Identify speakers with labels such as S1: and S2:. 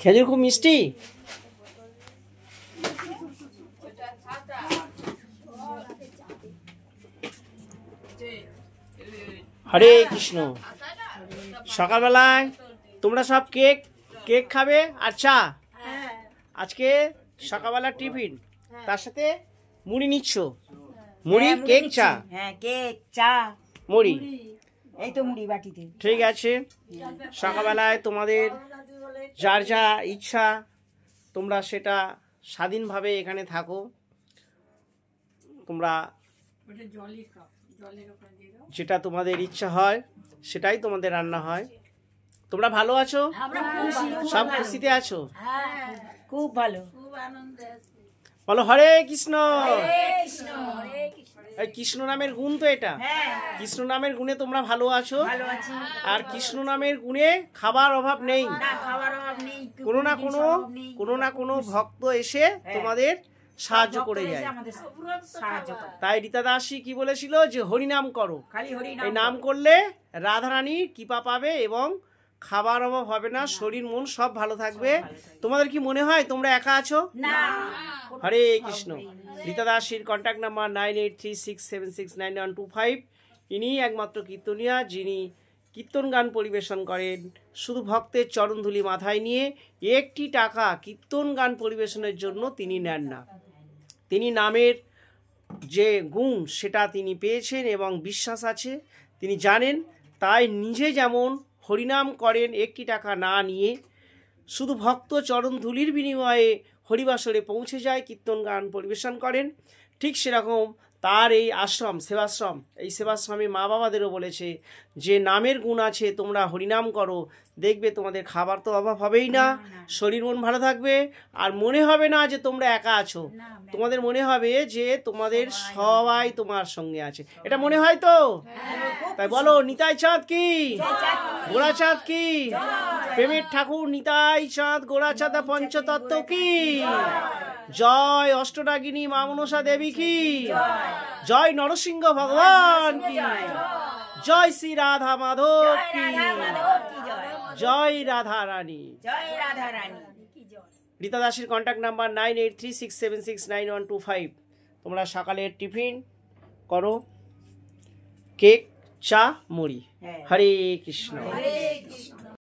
S1: খেজুর খুব মিষ্টি। হরে কৃষ্ণ। সকালবেলায় তোমরা সব কেক কেক খাবে আর চা। আজকে সকালবেলা টিফিন, তার সাথে মুড়ি নিচ্ছ। মুড়ি, কেক, চা।
S2: হ্যাঁ, কেক, চা,
S1: মুড়ি।
S2: এই তো মুড়ি বাটিতে।
S1: ঠিক আছে, সকালবেলায় তোমাদের যার যা ইচ্ছা তোমরা সেটা স্বাধীনভাবে এখানে থাকো। তোমরা যেটা তোমাদের ইচ্ছা হয় সেটাই তোমাদের রান্না হয়। তোমরা ভালো আছো? সব খুশিতে আছো?
S2: খুব ভালো।
S1: বলো হরে কৃষ্ণ। এই কৃষ্ণ নামের গুণ তো এটা। কৃষ্ণ নামের গুণে তোমরা ভালো আছো, আর কৃষ্ণ নামের গুণে খাবার অভাব নেই। কোনো না কোনো ভক্ত এসে তোমাদের সাহায্য করে যায়। তাই রীতা দাসী কি বলেছিল যে হরিনাম করো। এই নাম করলে রাধারানীর কৃপা পাবে এবং খাবার অভাব হবে না, শরীর মন সব ভালো থাকবে। তোমাদের কি মনে হয় তোমরা একা আছো? হরে কৃষ্ণ। রীতা দাসীর কন্ট্যাক্ট নাম্বার 9836769125। ইনি একমাত্র কীর্তনিয়া যিনি কীর্তন গান পরিবেশন করেন শুধু ভক্তের চরণধুলি মাথায় নিয়ে। একটি টাকা কীর্তন গান পরিবেশনের জন্য তিনি নেন না। তিনি নামের যে গুণ সেটা তিনি পেয়েছেন এবং বিশ্বাস আছে, তিনি জানেন। তাই নিজে যেমন হরিনাম করেন একটি টাকা না নিয়ে, শুধু ভক্ত চরণধুলির বিনিময়ে হরিবাসরে পৌঁছে যায়, কীর্তন গান পরিবেশন করেন। ঠিক সেরকম তার এই আশ্রম, সেবাশ্রম, এই সেবাশ্রমে মা বাবাদেরও বলেছে যে নামের গুণ আছে, তোমরা হরিনাম করো, দেখবে তোমাদের খাবার তো অভাব হবেই না, শরীর মন ভালো থাকবে, আর মনে হবে না যে তোমরা একা আছো। তোমাদের মনে হবে যে তোমাদের সবাই তোমার সঙ্গে আছে। এটা মনে হয় তো? তাই বলো নিতাই চাঁদ কি, গোড়া চাঁদ কি, প্রেমের ঠাকুর নিতাই চাঁদ গোড়া চাঁদ পঞ্চতত্ত্ব কি, জয় অষ্টরাগিনী মা মনসা দেবী কি, জয় নরসিংহ ভগবান কি, জয় শ্রী রাধা মাধব কি, জয় রাধা রানী। রীতা দাসীর কন্ট্যাক্ট নাম্বার 9836769125। তোমরা সকালের টিফিন করো, কেক, চা, মুড়ি। হরে কৃষ্ণ।